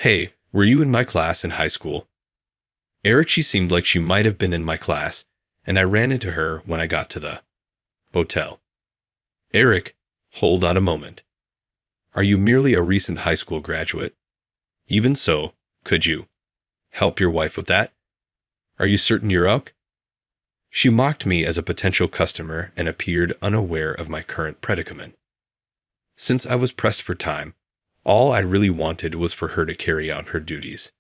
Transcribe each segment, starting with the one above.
Hey, were you in my class in high school? Eric, she seemed like she might have been in my class, and I ran into her when I got to the hotel. Eric, hold on a moment. Are you merely a recent high school graduate? Even so, could you help your wife with that? Are you certain you're out? She mocked me as a potential customer and appeared unaware of my current predicament. Since I was pressed for time, all I really wanted was for her to carry out her duties.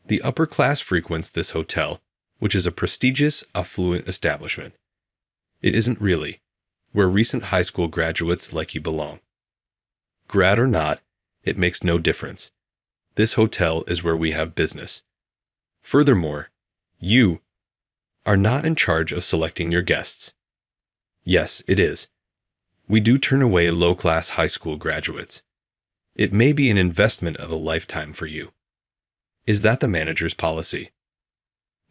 The upper class frequents this hotel, which is a prestigious, affluent establishment. It isn't really, where recent high school graduates like you belong. Grad or not, it makes no difference. This hotel is where we have business. Furthermore, you are not in charge of selecting your guests. Yes, it is. We do turn away low-class high school graduates. It may be an investment of a lifetime for you. Is that the manager's policy?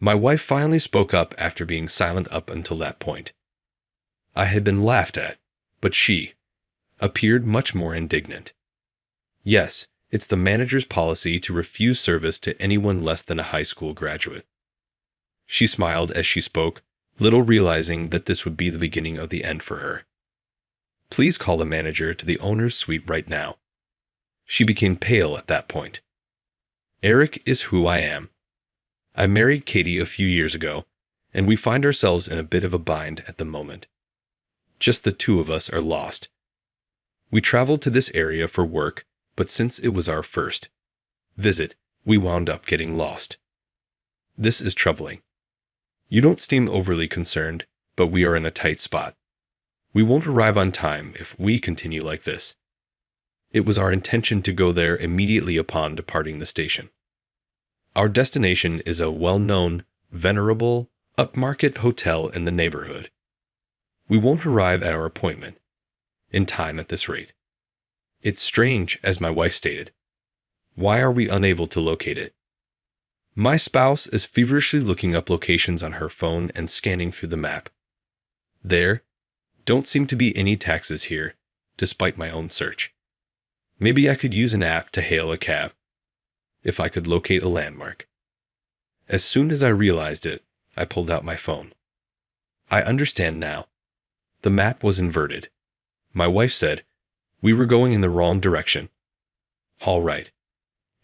My wife finally spoke up after being silent up until that point. I had been laughed at, but she appeared much more indignant. Yes, it's the manager's policy to refuse service to anyone less than a high school graduate. She smiled as she spoke, little realizing that this would be the beginning of the end for her. Please call the manager to the owner's suite right now. She became pale at that point. Eric is who I am. I married Katie a few years ago, and we find ourselves in a bit of a bind at the moment. Just the two of us are lost. We traveled to this area for work, but since it was our first visit, we wound up getting lost. This is troubling. You don't seem overly concerned, but we are in a tight spot. We won't arrive on time if we continue like this. It was our intention to go there immediately upon departing the station. Our destination is a well-known, venerable, upmarket hotel in the neighborhood. We won't arrive at our appointment in time at this rate. It's strange, as my wife stated. Why are we unable to locate it? My spouse is feverishly looking up locations on her phone and scanning through the map. There don't seem to be any taxis here, despite my own search. Maybe I could use an app to hail a cab, if I could locate a landmark. As soon as I realized it, I pulled out my phone. I understand now. The map was inverted. My wife said, we were going in the wrong direction. All right.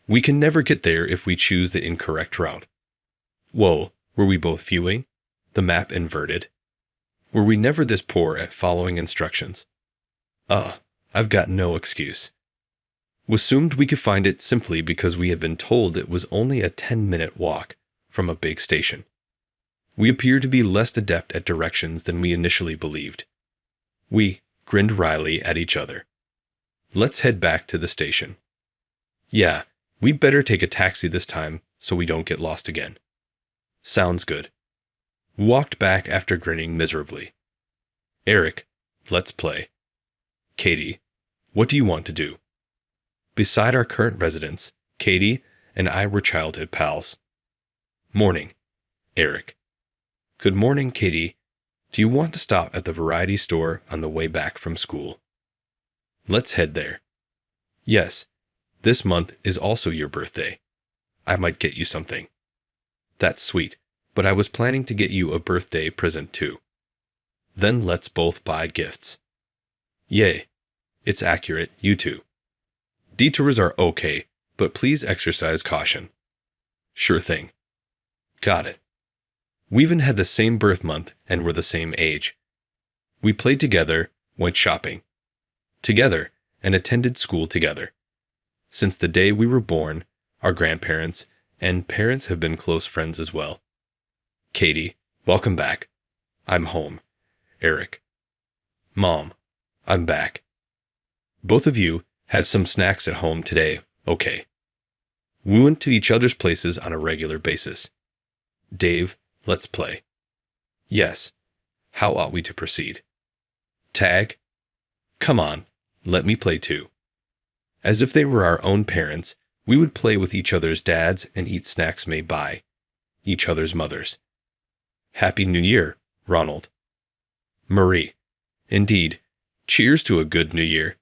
We can never get there if we choose the incorrect route. Whoa, were we both viewing the map inverted? Were we never this poor at following instructions? I've got no excuse. We assumed we could find it simply because we had been told it was only a 10-minute walk from a big station. We appear to be less adept at directions than we initially believed. We grinned wryly at each other. Let's head back to the station. Yeah, we'd better take a taxi this time so we don't get lost again. Sounds good. We walked back after grinning miserably. Eric, let's play. Katie, what do you want to do? Beside our current residence, Katie and I were childhood pals. Morning, Eric. Good morning, Katie. Do you want to stop at the variety store on the way back from school? Let's head there. Yes, this month is also your birthday. I might get you something. That's sweet, but I was planning to get you a birthday present too. Then let's both buy gifts. Yay. It's accurate, you too. Detours are okay, but please exercise caution. Sure thing. Got it. We even had the same birth month and were the same age. We played together, went shopping together, and attended school together. Since the day we were born, our grandparents and parents have been close friends as well. Katie, welcome back. I'm home. Eric. Mom, I'm back. Both of you had some snacks at home today, okay. We went to each other's places on a regular basis. Dave, let's play. Yes. How ought we to proceed? Tag? Come on, let me play too. As if they were our own parents, we would play with each other's dads and eat snacks made by each other's mothers. Happy New Year, Ronald. Marie. Indeed. Cheers to a good New Year.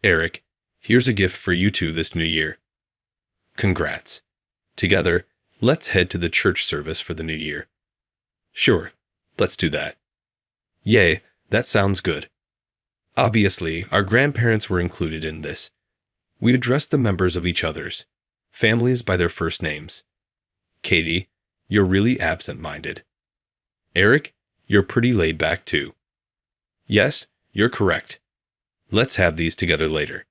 Eric, here's a gift for you two this New Year. Congrats. Together, let's head to the church service for the new year. Sure, let's do that. Yay, that sounds good. Obviously, our grandparents were included in this. We addressed the members of each other's families by their first names. Katie, you're really absent-minded. Eric, you're pretty laid back too. Yes, you're correct. Let's have these together later.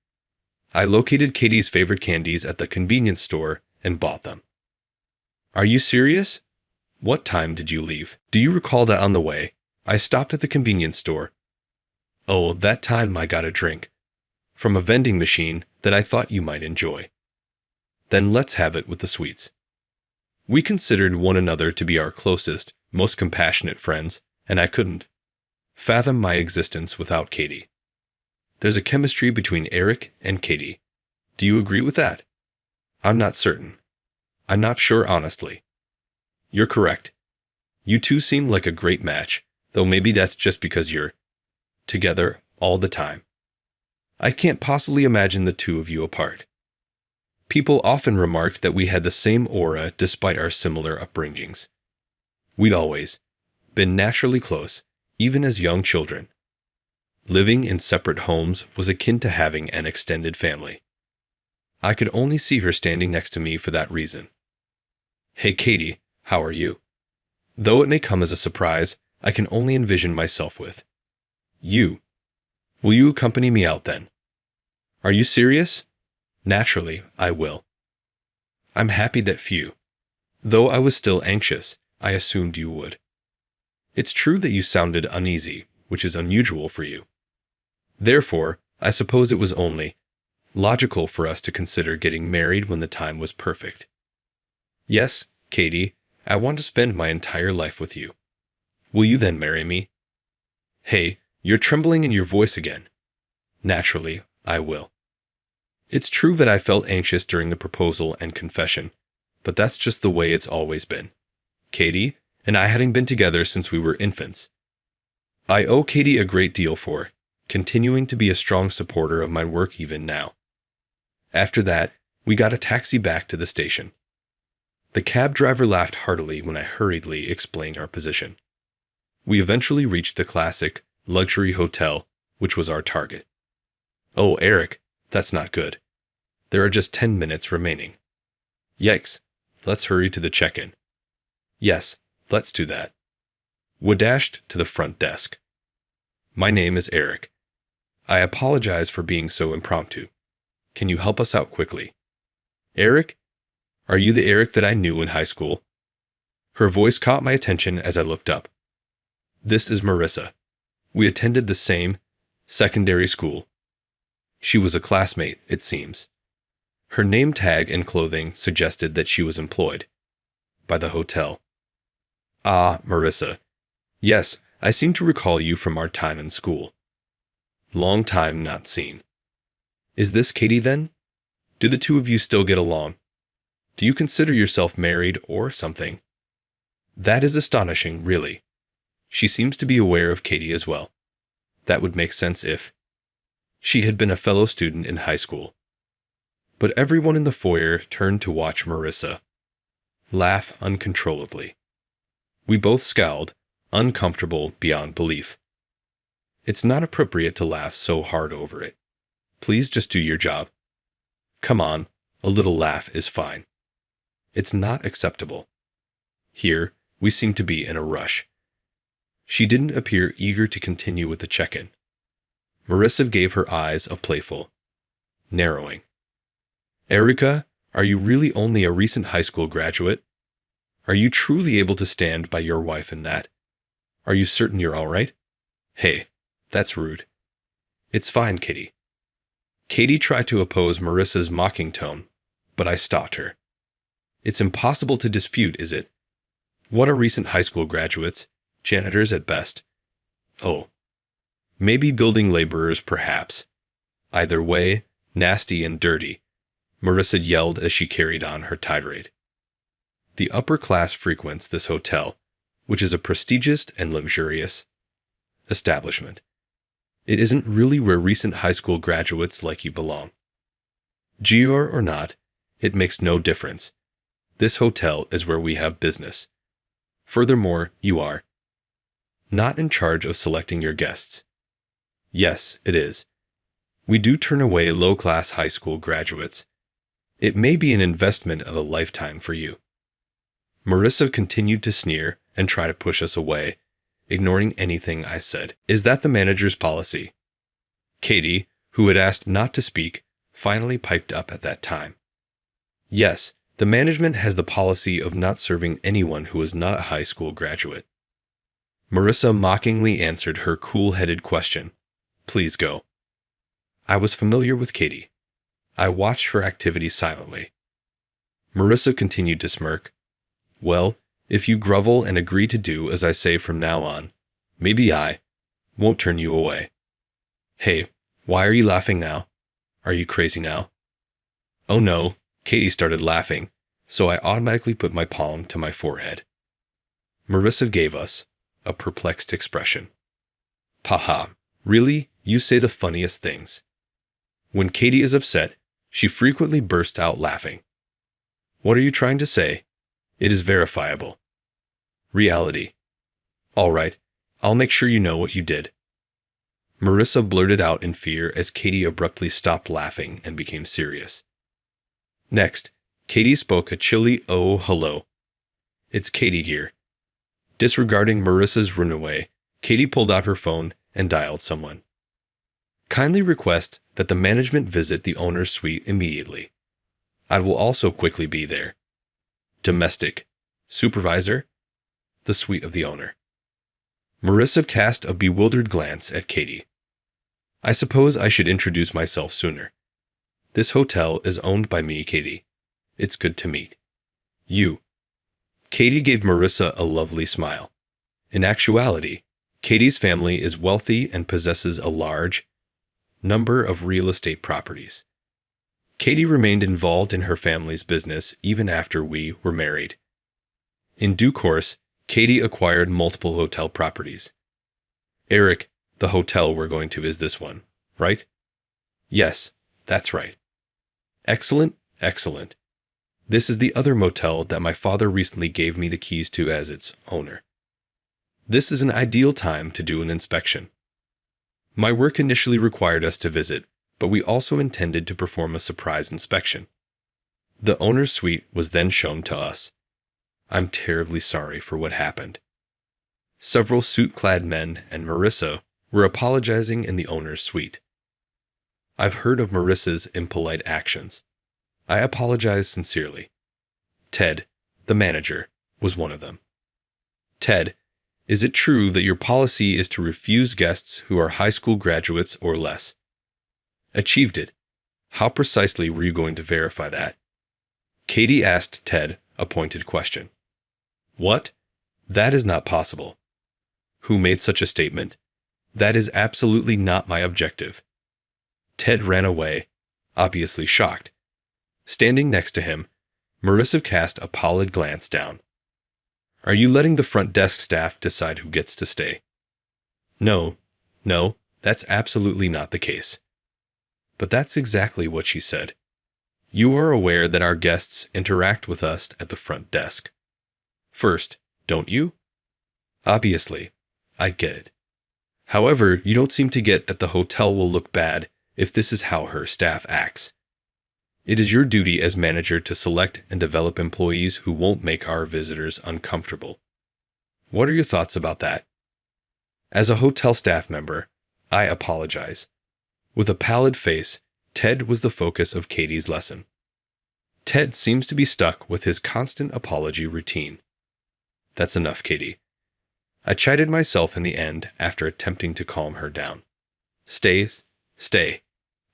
I located Katie's favorite candies at the convenience store and bought them. Are you serious? What time did you leave? Do you recall that on the way, I stopped at the convenience store? Oh, that time I got a drink from a vending machine that I thought you might enjoy. Then let's have it with the sweets. We considered one another to be our closest, most compassionate friends, and I couldn't fathom my existence without Katie. There's a chemistry between Eric and Katie. Do you agree with that? I'm not certain. I'm not sure, honestly. You're correct. You two seem like a great match, though maybe that's just because you're together all the time. I can't possibly imagine the two of you apart. People often remarked that we had the same aura despite our similar upbringings. We'd always been naturally close, even as young children. Living in separate homes was akin to having an extended family. I could only see her standing next to me for that reason. Hey Katie, how are you? Though it may come as a surprise, I can only envision myself with you. Will you accompany me out then? Are you serious? Naturally, I will. I'm happy that few. Though I was still anxious, I assumed you would. It's true that you sounded uneasy, which is unusual for you. Therefore, I suppose it was only logical for us to consider getting married when the time was perfect. Yes, Katie, I want to spend my entire life with you. Will you then marry me? Hey, you're trembling in your voice again. Naturally, I will. It's true that I felt anxious during the proposal and confession, but that's just the way it's always been. Katie and I hadn't been together since we were infants. I owe Katie a great deal for continuing to be a strong supporter of my work even now. After that, we got a taxi back to the station. The cab driver laughed heartily when I hurriedly explained our position. We eventually reached the classic luxury hotel, which was our target. Oh, Eric, that's not good. There are just 10 minutes remaining. Yikes, let's hurry to the check-in. Yes, let's do that. We dashed to the front desk. My name is Eric. I apologize for being so impromptu. Can you help us out quickly? Eric? Are you the Eric that I knew in high school? Her voice caught my attention as I looked up. This is Marissa. We attended the same secondary school. She was a classmate, it seems. Her name tag and clothing suggested that she was employed by the hotel. Ah, Marissa. Yes, I seem to recall you from our time in school. Long time not seen. Is this Katie then? Do the two of you still get along? Do you consider yourself married or something? That is astonishing, really. She seems to be aware of Katie as well. That would make sense if she had been a fellow student in high school. But everyone in the foyer turned to watch Marissa laugh uncontrollably. We both scowled, uncomfortable beyond belief. It's not appropriate to laugh so hard over it. Please just do your job. Come on, a little laugh is fine. It's not acceptable. Here, we seem to be in a rush. She didn't appear eager to continue with the check-in. Marissa gave her eyes a playful narrowing. Erica, are you really only a recent high school graduate? Are you truly able to stand by your wife in that? Are you certain you're all right? Hey, that's rude. It's fine, Kitty. Katie tried to oppose Marissa's mocking tone, but I stopped her. It's impossible to dispute, is it? What are recent high school graduates? Janitors at best. Oh. Maybe building laborers, perhaps. Either way, nasty and dirty, Marissa yelled as she carried on her tirade. The upper class frequents this hotel, which is a prestigious and luxurious establishment. It isn't really where recent high school graduates like you belong. Gior or not, It makes no difference. This hotel is where we have business. Furthermore, you are not in charge of selecting your guests. Yes, it is. We do turn away low-class high school graduates. It may be an investment of a lifetime for you. Marissa continued to sneer and try to push us away, ignoring anything I said. Is that the manager's policy? Katie, who had asked not to speak, finally piped up at that time. Yes, the management has the policy of not serving anyone who is not a high school graduate. Marissa mockingly answered her cool-headed question. Please go. I was familiar with Katie. I watched her activity silently. Marissa continued to smirk. Well, if you grovel and agree to do as I say from now on, maybe I won't turn you away. Hey, why are you laughing now? Are you crazy now? Oh no, Katie started laughing, so I automatically put my palm to my forehead. Marissa gave us a perplexed expression. Haha, really? You say the funniest things. When Katie is upset, she frequently bursts out laughing. What are you trying to say? It is verifiable. Reality. All right, I'll make sure you know what you did. Marissa blurted out in fear as Katie abruptly stopped laughing and became serious. Next, Katie spoke a chilly "Oh, hello. It's Katie here." Disregarding Marissa's runaway, Katie pulled out her phone and dialed someone. Kindly request that the management visit the owner's suite immediately. I will also quickly be there. Domestic. Supervisor. The suite of the owner. Marissa cast a bewildered glance at Katie. I suppose I should introduce myself sooner. This hotel is owned by me, Katie. It's good to meet you. Katie gave Marissa a lovely smile. In actuality, Katie's family is wealthy and possesses a large number of real estate properties. Katie remained involved in her family's business even after we were married. In due course, Katie acquired multiple hotel properties. Eric, the hotel we're going to is this one, right? Yes, that's right. Excellent, excellent. This is the other motel that my father recently gave me the keys to as its owner. This is an ideal time to do an inspection. My work initially required us to visit, but we also intended to perform a surprise inspection. The owner's suite was then shown to us. I'm terribly sorry for what happened. Several suit-clad men and Marissa were apologizing in the owner's suite. I've heard of Marissa's impolite actions. I apologize sincerely. Ted, the manager, was one of them. Ted, is it true that your policy is to refuse guests who are high school graduates or less? Achieved it. How precisely were you going to verify that? Katie asked Ted a pointed question. What? That is not possible. Who made such a statement? That is absolutely not my objective. Ted ran away, obviously shocked. Standing next to him, Marissa cast a pallid glance down. Are you letting the front desk staff decide who gets to stay? No, that's absolutely not the case. But that's exactly what she said. You are aware that our guests interact with us at the front desk. First, don't you? Obviously, I get it. However, you don't seem to get that the hotel will look bad if this is how her staff acts. It is your duty as manager to select and develop employees who won't make our visitors uncomfortable. What are your thoughts about that? As a hotel staff member, I apologize. With a pallid face, Ted was the focus of Katie's lesson. Ted seems to be stuck with his constant apology routine. That's enough, Katie. I chided myself in the end after attempting to calm her down. Stay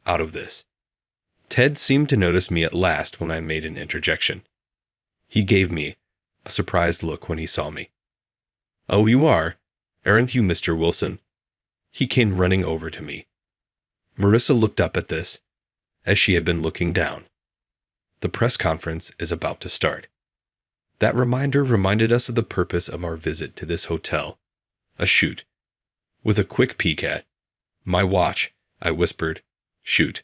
out of this. Ted seemed to notice me at last when I made an interjection. He gave me a surprised look when he saw me. Oh, you are? Aren't you Mr. Wilson? He came running over to me. Marissa looked up at this, as she had been looking down. The press conference is about to start. That reminder reminded us of the purpose of our visit to this hotel. A shoot. With a quick peek at my watch, I whispered, shoot.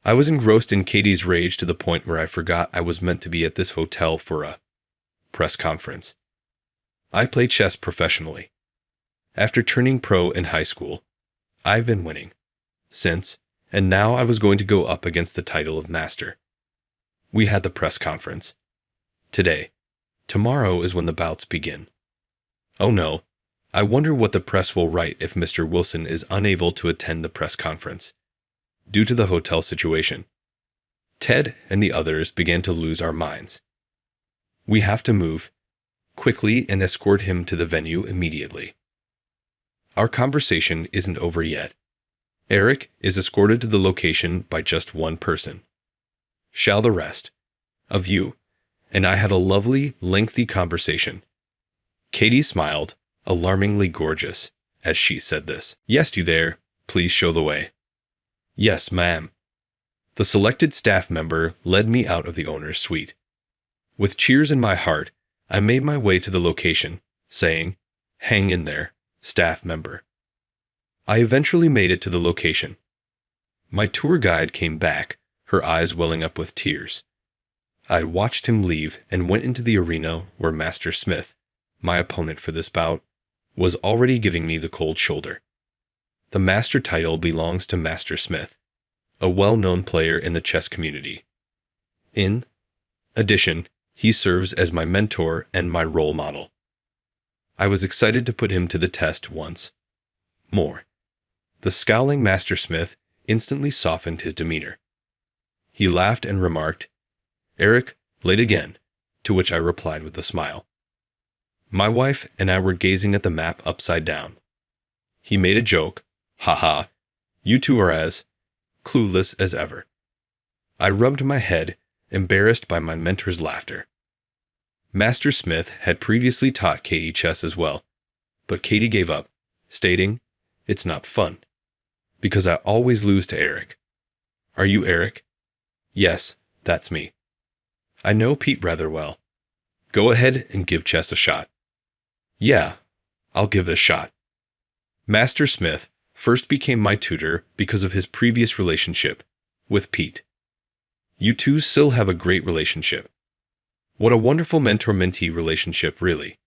I was engrossed in Katie's rage to the point where I forgot I was meant to be at this hotel for a press conference. I play chess professionally. After turning pro in high school, I've been winning since, and now I was going to go up against the title of master. We had the press conference today. Tomorrow is when the bouts begin. Oh no, I wonder what the press will write if Mr. Wilson is unable to attend the press conference due to the hotel situation. Ted and the others began to lose our minds. We have to move quickly and escort him to the venue immediately. Our conversation isn't over yet. Eric is escorted to the location by just one person. Shall the rest of you and I had a lovely, lengthy conversation. Katie smiled, alarmingly gorgeous, as she said this. Yes, you there, please show the way. Yes, ma'am. The selected staff member led me out of the owner's suite. With cheers in my heart, I made my way to the location, saying, "Hang in there, staff member." I eventually made it to the location. My tour guide came back, her eyes welling up with tears. I watched him leave and went into the arena where Master Smith, my opponent for this bout, was already giving me the cold shoulder. The master title belongs to Master Smith, a well-known player in the chess community. In addition, he serves as my mentor and my role model. I was excited to put him to the test once more. The scowling Master Smith instantly softened his demeanor. He laughed and remarked, "Eric, late again," to which I replied with a smile. My wife and I were gazing at the map upside down. He made a joke, "Ha, you two are as clueless as ever." I rubbed my head, embarrassed by my mentor's laughter. Master Smith had previously taught Katie chess as well, but Katie gave up, stating, "It's not fun, because I always lose to Eric." "Are you Eric?" "Yes, that's me." "I know Pete rather well. Go ahead and give chess a shot." "Yeah, I'll give it a shot." Master Smith first became my tutor because of his previous relationship with Pete. You two still have a great relationship. What a wonderful mentor-mentee relationship, really.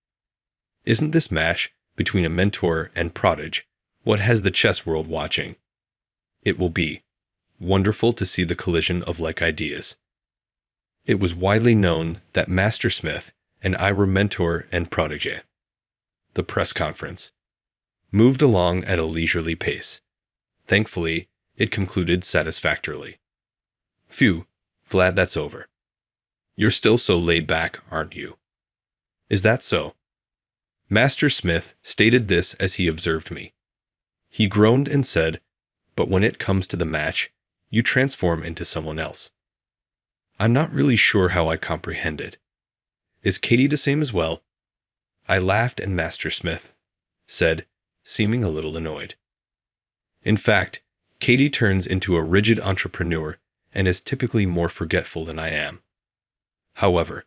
Isn't this match between a mentor and prodigy what has the chess world watching? It will be wonderful to see the collision of like ideas. It was widely known that Master Smith and I were mentor and protege. The press conference moved along at a leisurely pace. Thankfully, it concluded satisfactorily. Phew, glad that's over. You're still so laid back, aren't you? Is that so? Master Smith stated this as he observed me. He groaned and said, "But when it comes to the match, you transform into someone else." I'm not really sure how I comprehend it. Is Katie the same as well? I laughed and Master Smith said, seeming a little annoyed. In fact, Katie turns into a rigid entrepreneur and is typically more forgetful than I am. However,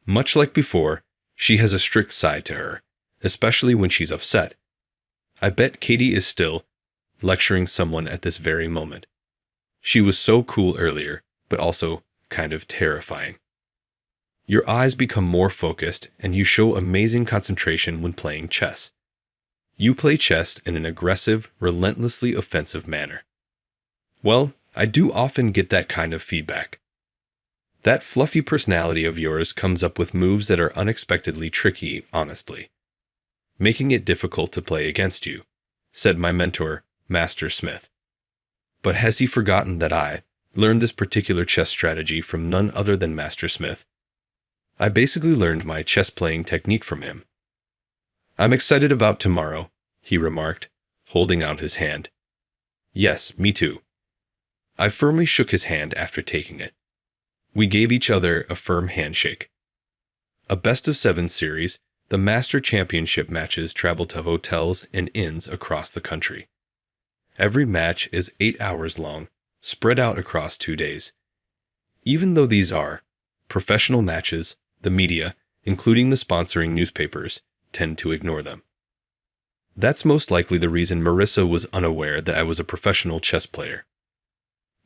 much like before, she has a strict side to her, especially when she's upset. I bet Katie is still lecturing someone at this very moment. She was so cool earlier, but also kind of terrifying. Your eyes become more focused and you show amazing concentration when playing chess. You play chess in an aggressive, relentlessly offensive manner. Well, I do often get that kind of feedback. That fluffy personality of yours comes up with moves that are unexpectedly tricky, honestly, making it difficult to play against you, said my mentor, Master Smith. But has he forgotten that I learned this particular chess strategy from none other than Master Smith? I basically learned my chess-playing technique from him. I'm excited about tomorrow, he remarked, holding out his hand. Yes, me too. I firmly shook his hand after taking it. We gave each other a firm handshake. A best-of-7 series, the Master Championship matches travel to hotels and inns across the country. Every match is 8 hours long, spread out across 2 days. Even though these are professional matches, the media, including the sponsoring newspapers, tend to ignore them. That's most likely the reason Marissa was unaware that I was a professional chess player.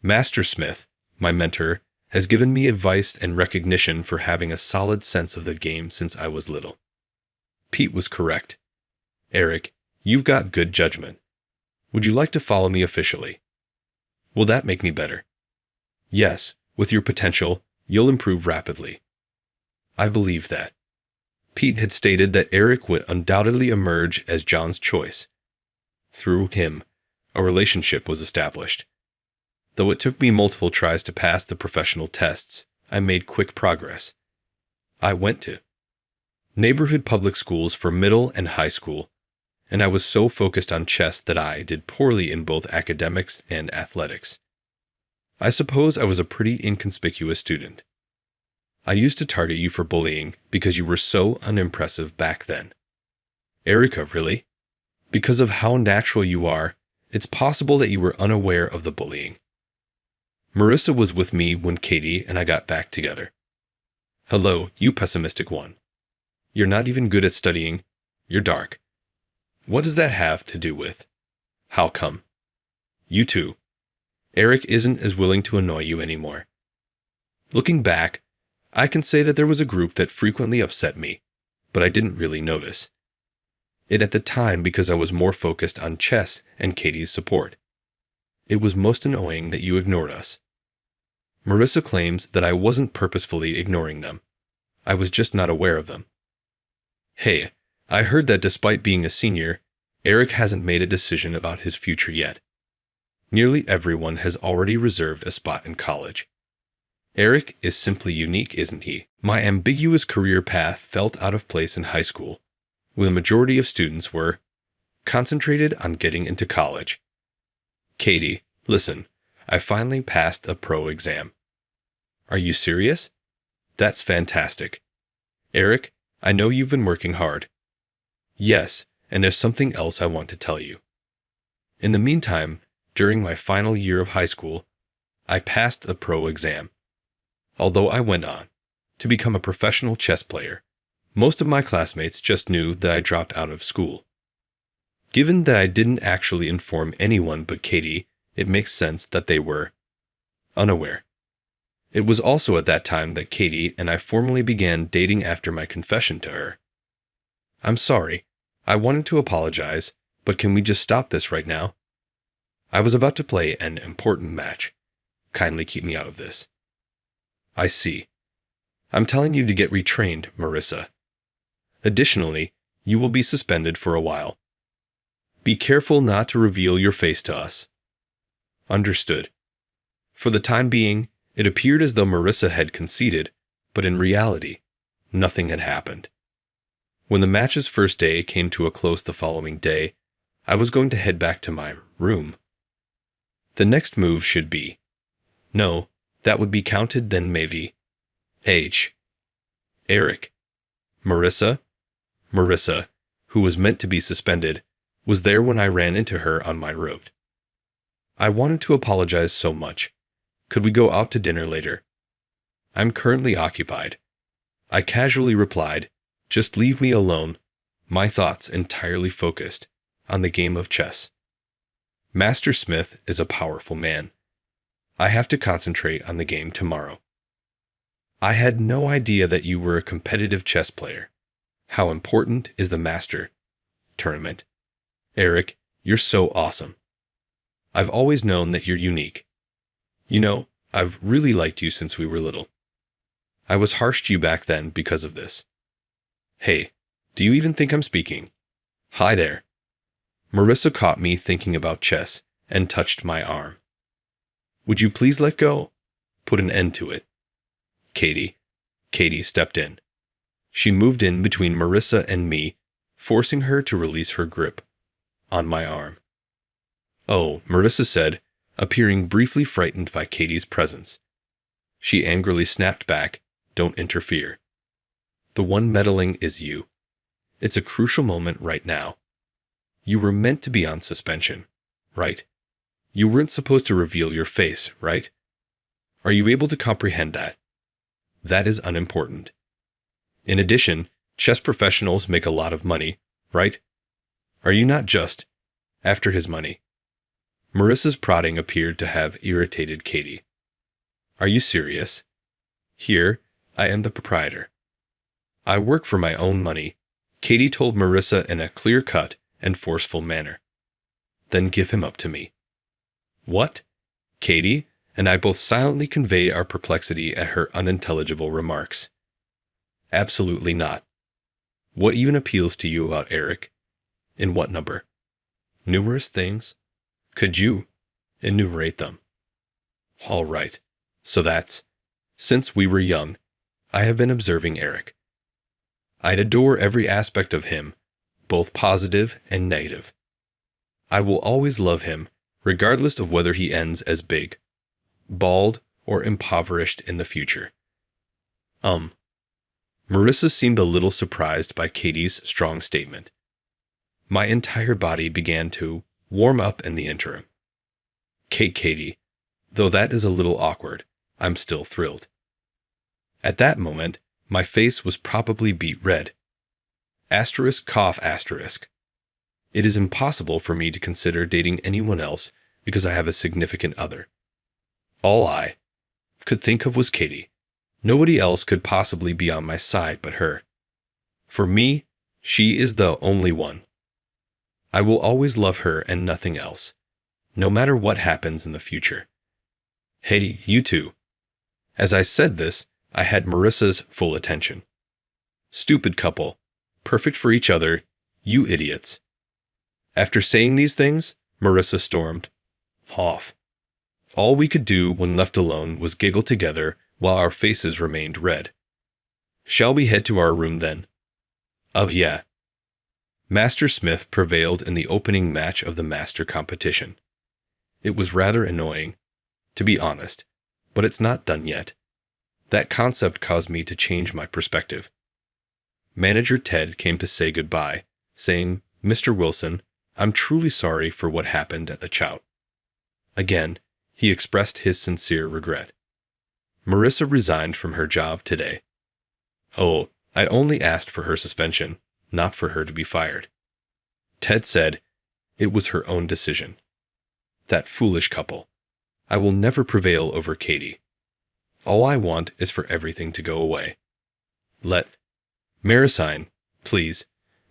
Master Smith, my mentor, has given me advice and recognition for having a solid sense of the game since I was little. Pete was correct. Eric, you've got good judgment. Would you like to follow me officially? Will that make me better? Yes, with your potential, you'll improve rapidly. I believe that. Pete had stated that Eric would undoubtedly emerge as John's choice. Through him, a relationship was established. Though it took me multiple tries to pass the professional tests, I made quick progress. I went to neighborhood public schools for middle and high school, and I was so focused on chess that I did poorly in both academics and athletics. I suppose I was a pretty inconspicuous student. I used to target you for bullying because you were so unimpressive back then. Erica, really? Because of how natural you are, it's possible that you were unaware of the bullying. Marissa was with me when Katie and I got back together. Hello, you pessimistic one. You're not even good at studying. You're dark. What does that have to do with? How come? You too. Eric isn't as willing to annoy you anymore. Looking back, I can say that there was a group that frequently upset me, but I didn't really notice it at the time because I was more focused on chess and Katie's support. It was most annoying that you ignored us. Marissa claims that I wasn't purposefully ignoring them. I was just not aware of them. Hey, I heard that despite being a senior, Eric hasn't made a decision about his future yet. Nearly everyone has already reserved a spot in college. Eric is simply unique, isn't he? My ambiguous career path felt out of place in high school, where the majority of students were concentrated on getting into college. Katie, listen, I finally passed a pro exam. Are you serious? That's fantastic. Eric, I know you've been working hard. Yes, and there's something else I want to tell you. In the meantime, during my final year of high school, I passed the pro exam. Although I went on to become a professional chess player, most of my classmates just knew that I dropped out of school. Given that I didn't actually inform anyone but Katie, it makes sense that they were unaware. It was also at that time that Katie and I formally began dating after my confession to her. I'm sorry. I wanted to apologize, but can we just stop this right now? I was about to play an important match. Kindly keep me out of this. I see. I'm telling you to get retrained, Marissa. Additionally, you will be suspended for a while. Be careful not to reveal your face to us. Understood. For the time being, it appeared as though Marissa had conceded, but in reality, nothing had happened. When the match's first day came to a close the following day, I was going to head back to my room. The next move should be, no, that would be counted then maybe. Eric. Marissa, who was meant to be suspended, was there when I ran into her on my road. I wanted to apologize so much. Could we go out to dinner later? I'm currently occupied. I casually replied, just leave me alone, my thoughts entirely focused on the game of chess. Master Smith is a powerful man. I have to concentrate on the game tomorrow. I had no idea that you were a competitive chess player. How important is the Master tournament? Eric, you're so awesome. I've always known that you're unique. You know, I've really liked you since we were little. I was harsh to you back then because of this. Hey, do you even think I'm speaking? Hi there. Marissa caught me thinking about chess and touched my arm. Would you please let go? Put an end to it. Katie stepped in. She moved in between Marissa and me, forcing her to release her grip on my arm. Oh, Marissa said, appearing briefly frightened by Katie's presence. She angrily snapped back, don't interfere. The one meddling is you. It's a crucial moment right now. You were meant to be on suspension, right? You weren't supposed to reveal your face, right? Are you able to comprehend that? That is unimportant. In addition, chess professionals make a lot of money, right? Are you not just after his money? Marissa's prodding appeared to have irritated Katie. Are you serious? Here, I am the proprietor. I work for my own money, Katie told Marissa in a clear-cut and forceful manner. Then give him up to me. What? Katie and I both silently conveyed our perplexity at her unintelligible remarks. Absolutely not. What even appeals to you about Eric? In what number? Numerous things. Could you enumerate them? All right. So that's, since we were young, I have been observing Eric. I'd adore every aspect of him, both positive and negative. I will always love him, regardless of whether he ends as big, bald, or impoverished in the future. Marissa seemed a little surprised by Katie's strong statement. My entire body began to warm up in the interim. Katie, though that is a little awkward, I'm still thrilled. At that moment, my face was probably beet red. Asterisk cough asterisk. It is impossible for me to consider dating anyone else because I have a significant other. All I could think of was Katie. Nobody else could possibly be on my side but her. For me, she is the only one. I will always love her and nothing else, no matter what happens in the future. Hey, you two. As I said this, I had Marissa's full attention. Stupid couple. Perfect for each other. You idiots. After saying these things, Marissa stormed off. All we could do when left alone was giggle together while our faces remained red. Shall we head to our room then? Oh yeah. Master Smith prevailed in the opening match of the master competition. It was rather annoying, to be honest, but it's not done yet. That concept caused me to change my perspective. Manager Ted came to say goodbye, saying, Mr. Wilson, I'm truly sorry for what happened at the chout. Again, he expressed his sincere regret. Marissa resigned from her job today. Oh, I only asked for her suspension, not for her to be fired. Ted said it was her own decision. That foolish couple. I will never prevail over Katie. All I want is for everything to go away. Let me resign, please,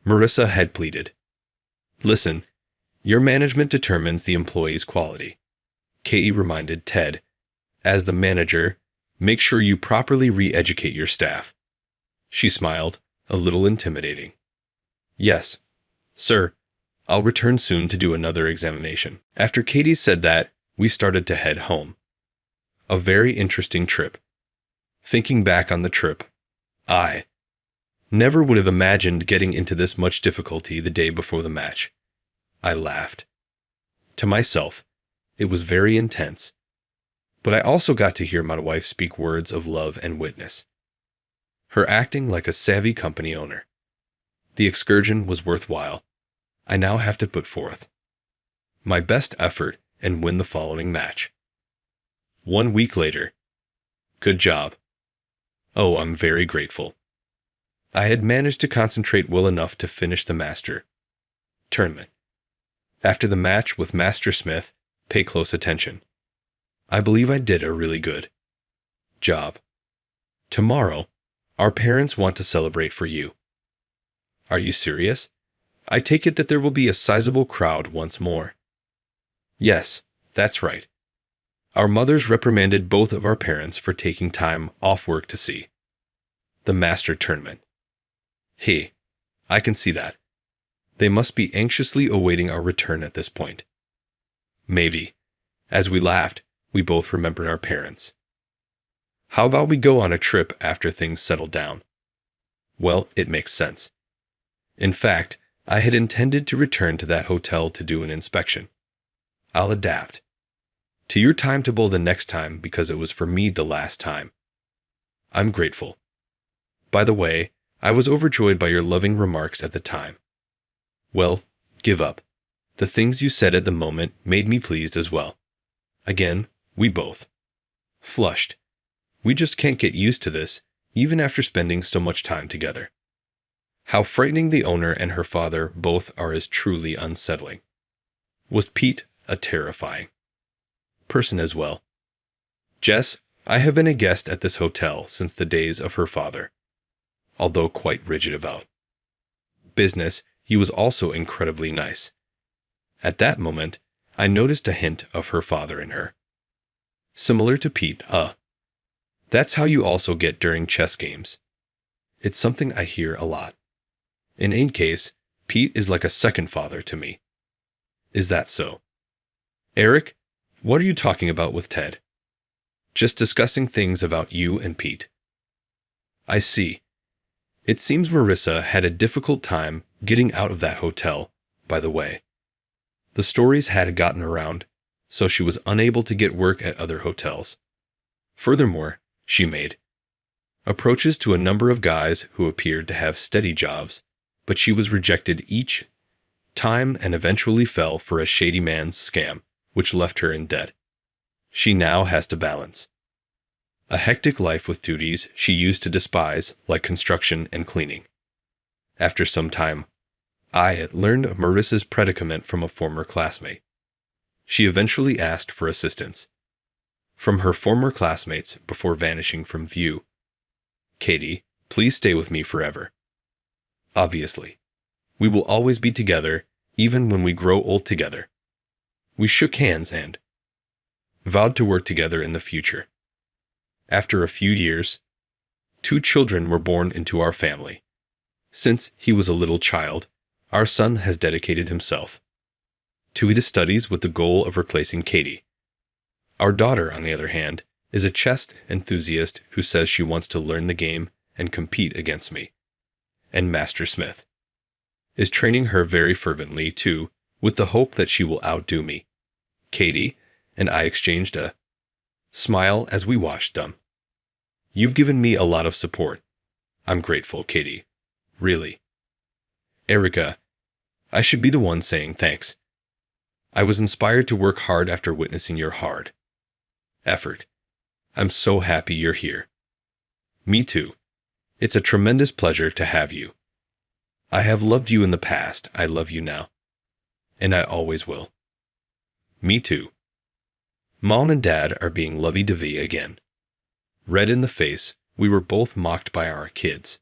Marissa had pleaded. Listen, your management determines the employee's quality. Katie reminded Ted. As the manager, make sure you properly re-educate your staff. She smiled, a little intimidating. Yes, sir. I'll return soon to do another examination. After Katie said that, we started to head home. A very interesting trip. Thinking back on the trip, I never would have imagined getting into this much difficulty the day before the match. I laughed. To myself, it was very intense. But I also got to hear my wife speak words of love and witness. Her acting like a savvy company owner. The excursion was worthwhile. I now have to put forth my best effort and win the following match. 1 week later. Good job. Oh, I'm very grateful. I had managed to concentrate well enough to finish the master tournament. After the match with Master Smith, pay close attention. I believe I did a really good job. Tomorrow, our parents want to celebrate for you. Are you serious? I take it that there will be a sizable crowd once more. Yes, that's right. Our mothers reprimanded both of our parents for taking time off work to see the master tournament. Hey, I can see that. They must be anxiously awaiting our return at this point. Maybe. As we laughed, we both remembered our parents. How about we go on a trip after things settle down? Well, it makes sense. In fact, I had intended to return to that hotel to do an inspection. I'll adapt. To your timetable the next time because it was for me the last time. I'm grateful. By the way, I was overjoyed by your loving remarks at the time. Well, give up. The things you said at the moment made me pleased as well. Again, we both flushed. We just can't get used to this, even after spending so much time together. How frightening the owner and her father both are is truly unsettling. Was Pete a terrifying person as well. Jess, I have been a guest at this hotel since the days of her father. Although quite rigid about business, he was also incredibly nice. At that moment, I noticed a hint of her father in her. Similar to Pete, that's how you also get during chess games. It's something I hear a lot. In any case, Pete is like a second father to me. Is that so? Eric, what are you talking about with Ted? Just discussing things about you and Pete. I see. It seems Marissa had a difficult time getting out of that hotel, by the way. The stories had gotten around, so she was unable to get work at other hotels. Furthermore, she made approaches to a number of guys who appeared to have steady jobs, but she was rejected each time and eventually fell for a shady man's scam, which left her in debt. She now has to balance a hectic life with duties she used to despise, like construction and cleaning. After some time, I had learned of Marissa's predicament from a former classmate. She eventually asked for assistance from her former classmates before vanishing from view. Katie, please stay with me forever. Obviously, we will always be together, even when we grow old together. We shook hands and vowed to work together in the future. After a few years, 2 children were born into our family. Since he was a little child, our son has dedicated himself to his studies with the goal of replacing Katie. Our daughter, on the other hand, is a chess enthusiast who says she wants to learn the game and compete against me. And Master Smith is training her very fervently, too, with the hope that she will outdo me. Katie and I exchanged a smile as we watched them. You've given me a lot of support. I'm grateful, Katie. Really. Erica, I should be the one saying thanks. I was inspired to work hard after witnessing your hard effort. I'm so happy you're here. Me too. It's a tremendous pleasure to have you. I have loved you in the past. I love you now. And I always will. Me too. Mom and Dad are being lovey-dovey again. Red in the face, we were both mocked by our kids.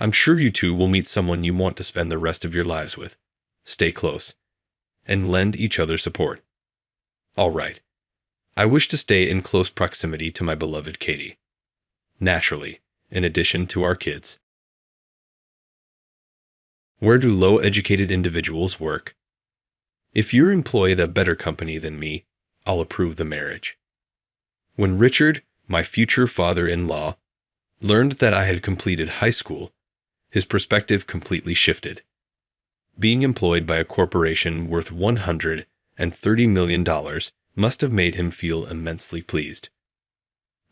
I'm sure you two will meet someone you want to spend the rest of your lives with. Stay close. And lend each other support. All right. I wish to stay in close proximity to my beloved Katie. Naturally, in addition to our kids. Where do low-educated individuals work? If you're employed at a better company than me, I'll approve the marriage. When Richard, my future father-in-law, learned that I had completed high school, his perspective completely shifted. Being employed by a corporation worth $130 million must have made him feel immensely pleased.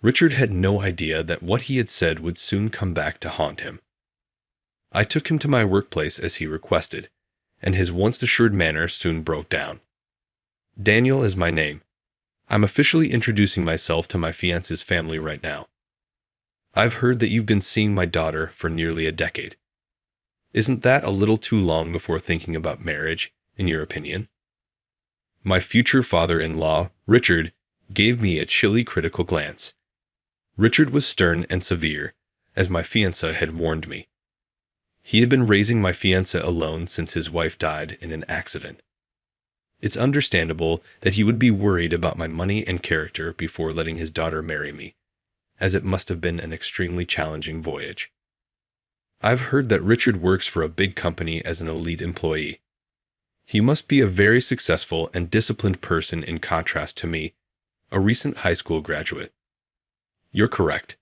Richard had no idea that what he had said would soon come back to haunt him. I took him to my workplace as he requested, and his once assured manner soon broke down. Daniel is my name. I'm officially introducing myself to my fiance's family right now. I've heard that you've been seeing my daughter for nearly a decade. Isn't that a little too long before thinking about marriage, in your opinion? My future father-in-law, Richard, gave me a chilly critical glance. Richard was stern and severe, as my fiancé had warned me. He had been raising my fiancé alone since his wife died in an accident. It's understandable that he would be worried about my money and character before letting his daughter marry me, as it must have been an extremely challenging voyage. I've heard that Richard works for a big company as an elite employee. He must be a very successful and disciplined person in contrast to me, a recent high school graduate. You're correct.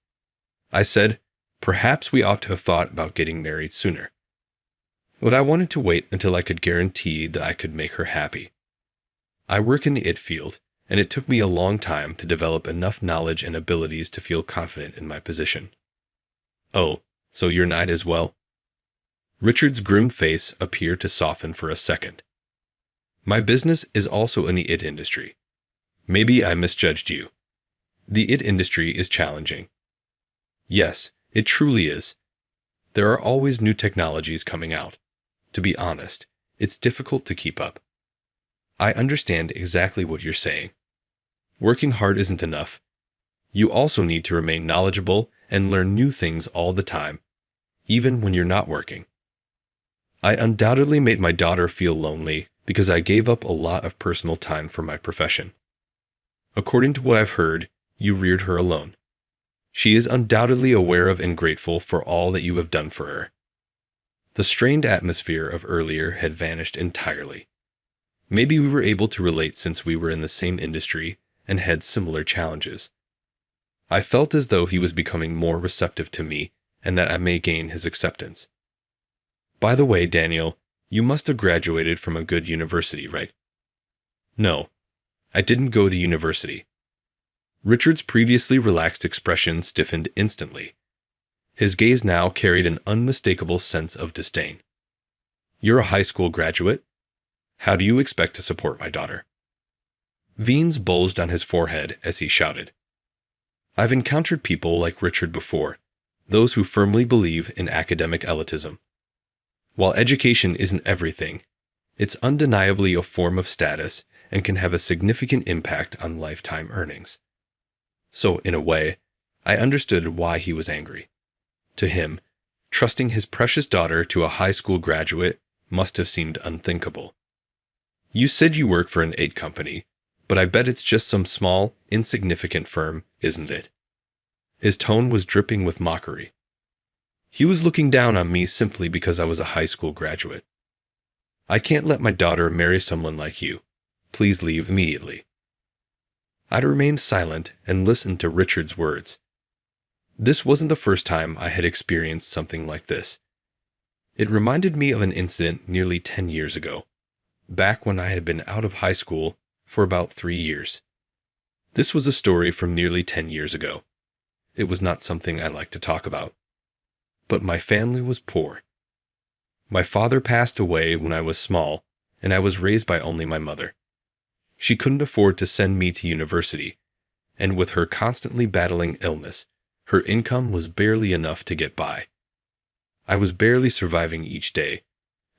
I said, perhaps we ought to have thought about getting married sooner. But I wanted to wait until I could guarantee that I could make her happy. I work in the IT field, and it took me a long time to develop enough knowledge and abilities to feel confident in my position. Oh, so you're not as well? Richard's grim face appeared to soften for a second. My business is also in the IT industry. Maybe I misjudged you. The IT industry is challenging. Yes, it truly is. There are always new technologies coming out. To be honest, it's difficult to keep up. I understand exactly what you're saying. Working hard isn't enough. You also need to remain knowledgeable and learn new things all the time, even when you're not working. I undoubtedly made my daughter feel lonely because I gave up a lot of personal time for my profession. According to what I've heard, you reared her alone. She is undoubtedly aware of and grateful for all that you have done for her. The strained atmosphere of earlier had vanished entirely. Maybe we were able to relate since we were in the same industry and had similar challenges. I felt as though he was becoming more receptive to me and that I may gain his acceptance. By the way, Daniel, you must have graduated from a good university, right? No, I didn't go to university. Richard's previously relaxed expression stiffened instantly. His gaze now carried an unmistakable sense of disdain. You're a high school graduate? How do you expect to support my daughter? Veins bulged on his forehead as he shouted. I've encountered people like Richard before, those who firmly believe in academic elitism. While education isn't everything, it's undeniably a form of status and can have a significant impact on lifetime earnings. So, in a way, I understood why he was angry. To him, trusting his precious daughter to a high school graduate must have seemed unthinkable. You said you work for an aid company, but I bet it's just some small, insignificant firm, isn't it? His tone was dripping with mockery. He was looking down on me simply because I was a high school graduate. I can't let my daughter marry someone like you. Please leave immediately. I remained silent and listened to Richard's words. This wasn't the first time I had experienced something like this. It reminded me of an incident nearly 10 years ago, back when I had been out of high school for about 3 years. This was a story from nearly 10 years ago. It was not something I like to talk about. But my family was poor. My father passed away when I was small, and I was raised by only my mother. She couldn't afford to send me to university, and with her constantly battling illness, her income was barely enough to get by. I was barely surviving each day,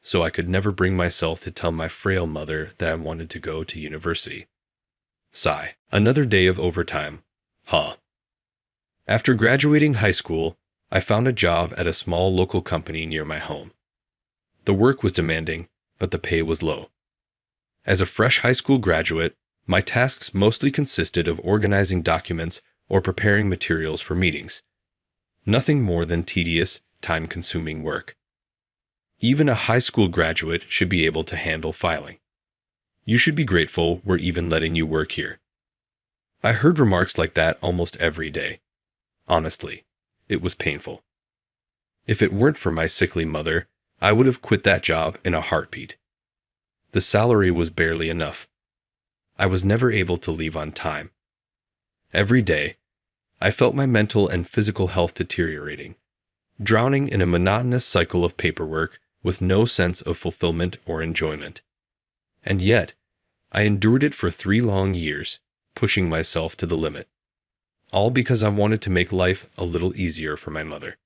so I could never bring myself to tell my frail mother that I wanted to go to university. Sigh. Another day of overtime. Huh. After graduating high school, I found a job at a small local company near my home. The work was demanding, but the pay was low. As a fresh high school graduate, my tasks mostly consisted of organizing documents or preparing materials for meetings. Nothing more than tedious, time-consuming work. Even a high school graduate should be able to handle filing. You should be grateful we're even letting you work here. I heard remarks like that almost every day. Honestly, it was painful. If it weren't for my sickly mother, I would have quit that job in a heartbeat. The salary was barely enough. I was never able to leave on time. Every day, I felt my mental and physical health deteriorating, drowning in a monotonous cycle of paperwork with no sense of fulfillment or enjoyment. And yet, I endured it for 3 long years, pushing myself to the limit. All because I wanted to make life a little easier for my mother.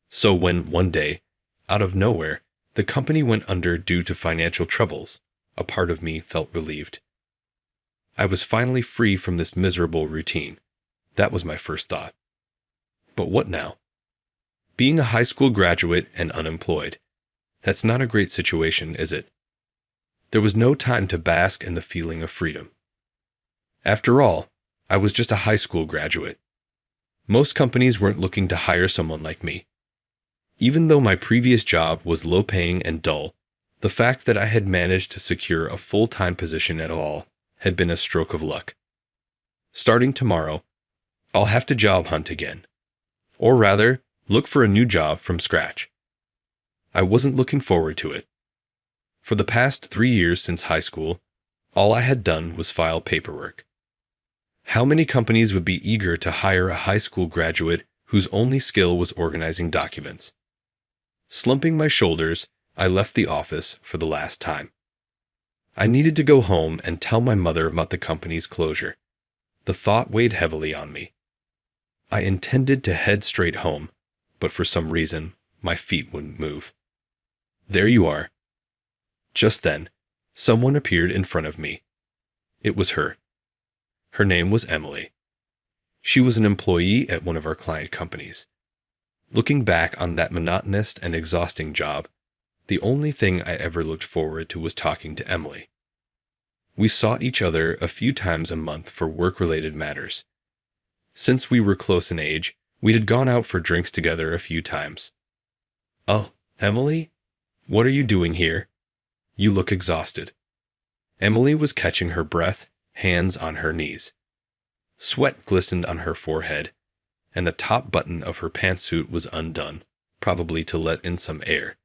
So when, one day, out of nowhere, the company went under due to financial troubles, a part of me felt relieved. I was finally free from this miserable routine. That was my first thought. But what now? Being a high school graduate and unemployed. That's not a great situation, is it? There was no time to bask in the feeling of freedom. After all, I was just a high school graduate. Most companies weren't looking to hire someone like me. Even though my previous job was low-paying and dull, the fact that I had managed to secure a full-time position at all had been a stroke of luck. Starting tomorrow, I'll have to job hunt again. Or rather, look for a new job from scratch. I wasn't looking forward to it. For the past 3 years since high school, all I had done was file paperwork. How many companies would be eager to hire a high school graduate whose only skill was organizing documents? Slumping my shoulders, I left the office for the last time. I needed to go home and tell my mother about the company's closure. The thought weighed heavily on me. I intended to head straight home, but for some reason, my feet wouldn't move. There you are. Just then, Someone appeared in front of me. It was her. Her name was Emily. She was an employee at one of our client companies. Looking back on that monotonous and exhausting job, the only thing I ever looked forward to was talking to Emily. We saw each other a few times a month for work-related matters. Since we were close in age, we had gone out for drinks together a few times. "Oh, Emily? What are you doing here? You look exhausted." Emily was catching her breath, hands on her knees. Sweat glistened on her forehead, and the top button of her pantsuit was undone, probably to let in some air.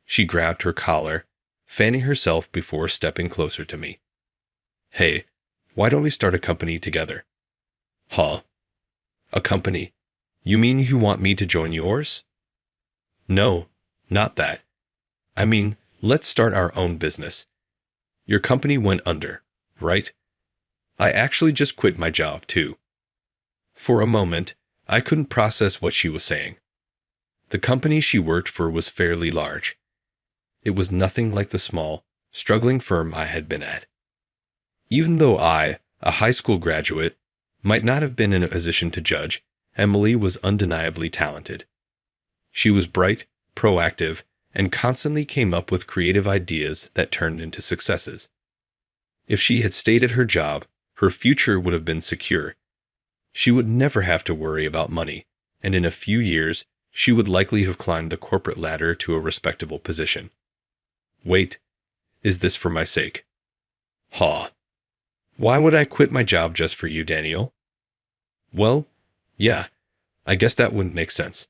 She grabbed her collar, fanning herself before stepping closer to me. "Hey, why don't we start a company together?" "Huh? A company? You mean you want me to join yours?" "No, not that. I mean, let's start our own business. Your company went under, right? I actually just quit my job, too." For a moment, I couldn't process what she was saying. The company she worked for was fairly large. It was nothing like the small, struggling firm I had been at. Even though I, a high school graduate, might not have been in a position to judge, Emily was undeniably talented. She was bright, proactive, and constantly came up with creative ideas that turned into successes. If she had stayed at her job, her future would have been secure. She would never have to worry about money, and in a few years, she would likely have climbed the corporate ladder to a respectable position. Wait, is this for my sake? Haw. Why would I quit my job just for you, Daniel? Well, yeah, I guess that wouldn't make sense.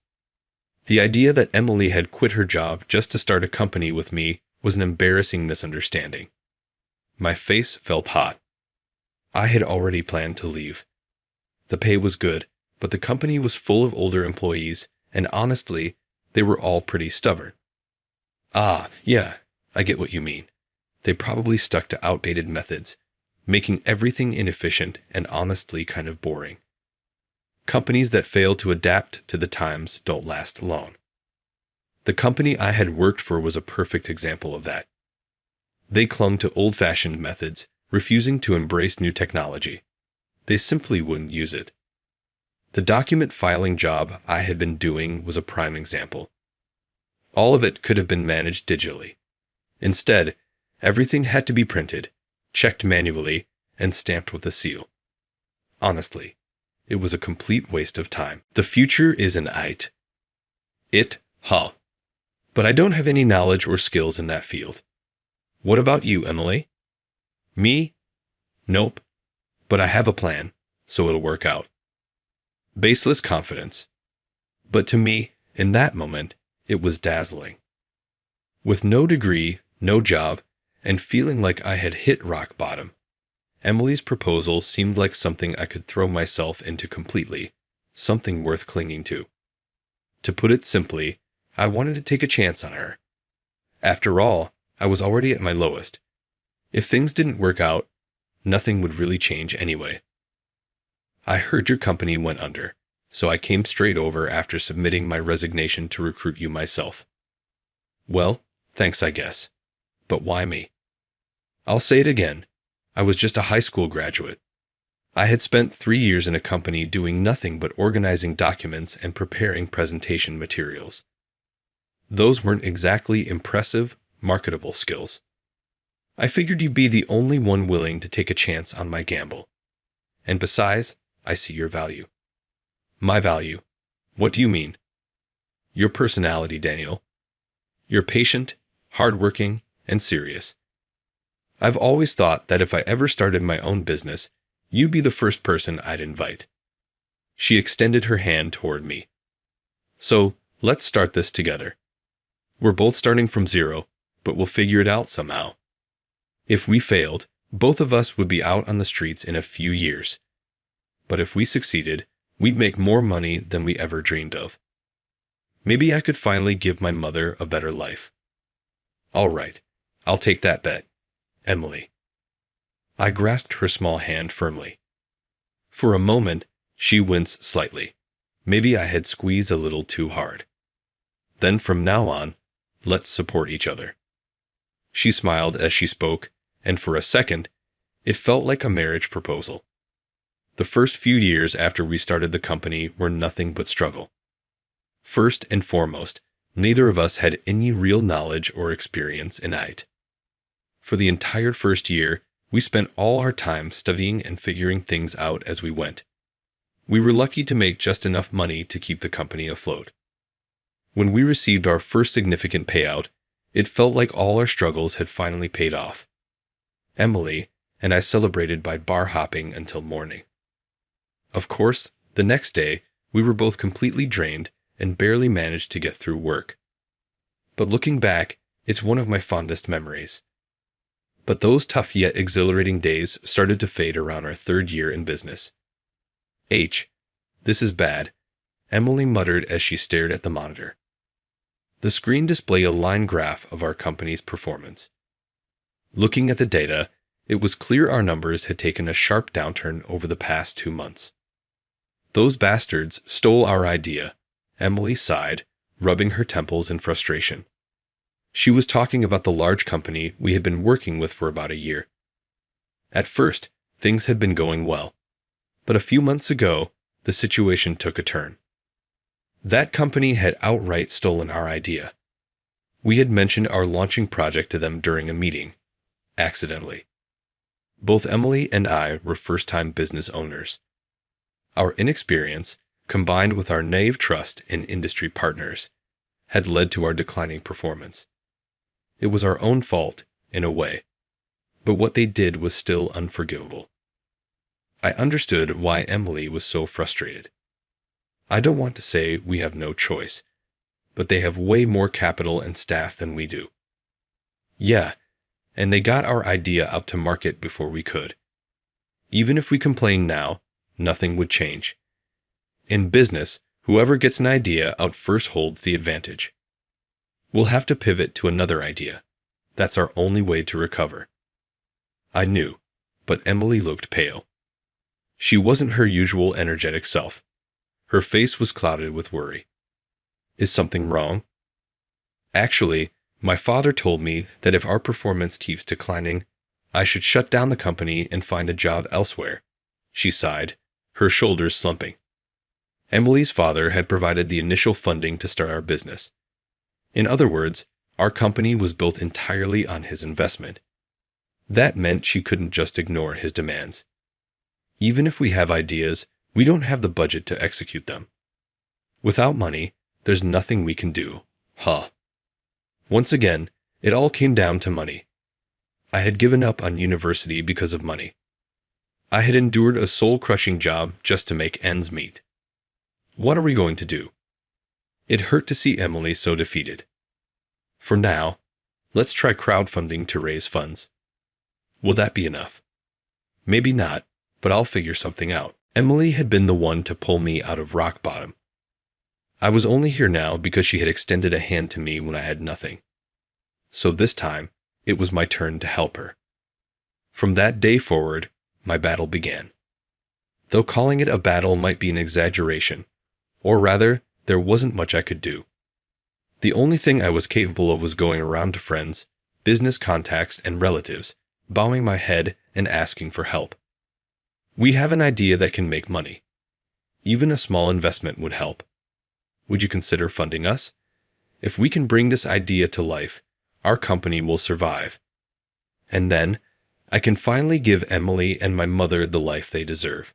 The idea that Emily had quit her job just to start a company with me was an embarrassing misunderstanding. My face felt hot. I had already planned to leave. The pay was good, but the company was full of older employees, and honestly, they were all pretty stubborn. Ah, yeah, I get what you mean. They probably stuck to outdated methods, making everything inefficient and honestly kind of boring. Companies that fail to adapt to the times don't last long. The company I had worked for was a perfect example of that. They clung to old-fashioned methods, refusing to embrace new technology. They simply wouldn't use it. The document filing job I had been doing was a prime example. All of it could have been managed digitally. Instead, everything had to be printed, checked manually, and stamped with a seal. Honestly, it was a complete waste of time. The future is an it, huh? But I don't have any knowledge or skills in that field. What about you, Emily? Me? Nope. But I have a plan, so it'll work out. Baseless confidence. But to me, in that moment, it was dazzling. With no degree, no job, and feeling like I had hit rock bottom, Emily's proposal seemed like something I could throw myself into completely, something worth clinging to. To put it simply, I wanted to take a chance on her. After all, I was already at my lowest. If things didn't work out, nothing would really change anyway. I heard your company went under, so I came straight over after submitting my resignation to recruit you myself. Well, thanks, I guess. But why me? I'll say it again. I was just a high school graduate. I had spent 3 years in a company doing nothing but organizing documents and preparing presentation materials. Those weren't exactly impressive, marketable skills. I figured you'd be the only one willing to take a chance on my gamble. And besides, I see your value. My value? What do you mean? Your personality, Daniel. You're patient, hardworking, and serious. I've always thought that if I ever started my own business, you'd be the first person I'd invite. She extended her hand toward me. So, let's start this together. We're both starting from zero, but we'll figure it out somehow. If we failed, both of us would be out on the streets in a few years. But if we succeeded, we'd make more money than we ever dreamed of. Maybe I could finally give my mother a better life. All right, I'll take that bet. Emily. I grasped her small hand firmly. For a moment, she winced slightly. Maybe I had squeezed a little too hard. Then from now on, let's support each other. She smiled as she spoke, and for a second, it felt like a marriage proposal. The first few years after we started the company were nothing but struggle. First and foremost, neither of us had any real knowledge or experience in IT. For the entire first year, we spent all our time studying and figuring things out as we went. We were lucky to make just enough money to keep the company afloat. When we received our first significant payout, it felt like all our struggles had finally paid off. Emily and I celebrated by bar hopping until morning. Of course, the next day, we were both completely drained and barely managed to get through work. But looking back, it's one of my fondest memories. But those tough yet exhilarating days started to fade around our third year in business. This is bad," Emily muttered as she stared at the monitor. The screen displayed a line graph of our company's performance. Looking at the data, it was clear our numbers had taken a sharp downturn over the past 2 months. "Those bastards stole our idea," Emily sighed, rubbing her temples in frustration. She was talking about the large company we had been working with for about a year. At first, things had been going well. But a few months ago, the situation took a turn. That company had outright stolen our idea. We had mentioned our launching project to them during a meeting, accidentally. Both Emily and I were first-time business owners. Our inexperience, combined with our naive trust in industry partners, had led to our declining performance. It was our own fault, in a way, but what they did was still unforgivable. I understood why Emily was so frustrated. I don't want to say we have no choice, but they have way more capital and staff than we do. Yeah, and they got our idea out to market before we could. Even if we complain now, nothing would change. In business, whoever gets an idea out first holds the advantage. We'll have to pivot to another idea. That's our only way to recover." I knew, but Emily looked pale. She wasn't her usual energetic self. Her face was clouded with worry. "Is something wrong?" "Actually, my father told me that if our performance keeps declining, I should shut down the company and find a job elsewhere," she sighed, her shoulders slumping. Emily's father had provided the initial funding to start our business. In other words, our company was built entirely on his investment. That meant she couldn't just ignore his demands. Even if we have ideas, we don't have the budget to execute them. Without money, there's nothing we can do. Once again, it all came down to money. I had given up on university because of money. I had endured a soul-crushing job just to make ends meet. What are we going to do? It hurt to see Emily so defeated. For now, let's try crowdfunding to raise funds. Will that be enough? Maybe not, but I'll figure something out. Emily had been the one to pull me out of rock bottom. I was only here now because she had extended a hand to me when I had nothing. So this time, it was my turn to help her. From that day forward, my battle began. Though calling it a battle might be an exaggeration, or rather, there wasn't much I could do. The only thing I was capable of was going around to friends, business contacts, and relatives, bowing my head and asking for help. "We have an idea that can make money. Even a small investment would help. Would you consider funding us? If we can bring this idea to life, our company will survive. And then, I can finally give Emily and my mother the life they deserve."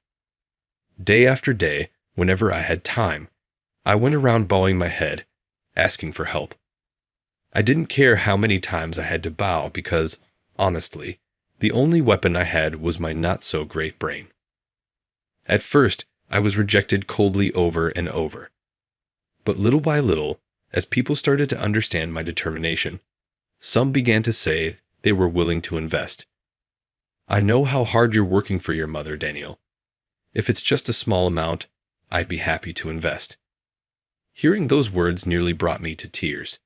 Day after day, whenever I had time, I went around bowing my head, asking for help. I didn't care how many times I had to bow because, honestly, the only weapon I had was my not-so-great brain. At first, I was rejected coldly over and over. But little by little, as people started to understand my determination, some began to say they were willing to invest. "I know how hard you're working for your mother, Daniel. If it's just a small amount, I'd be happy to invest." Hearing those words nearly brought me to tears.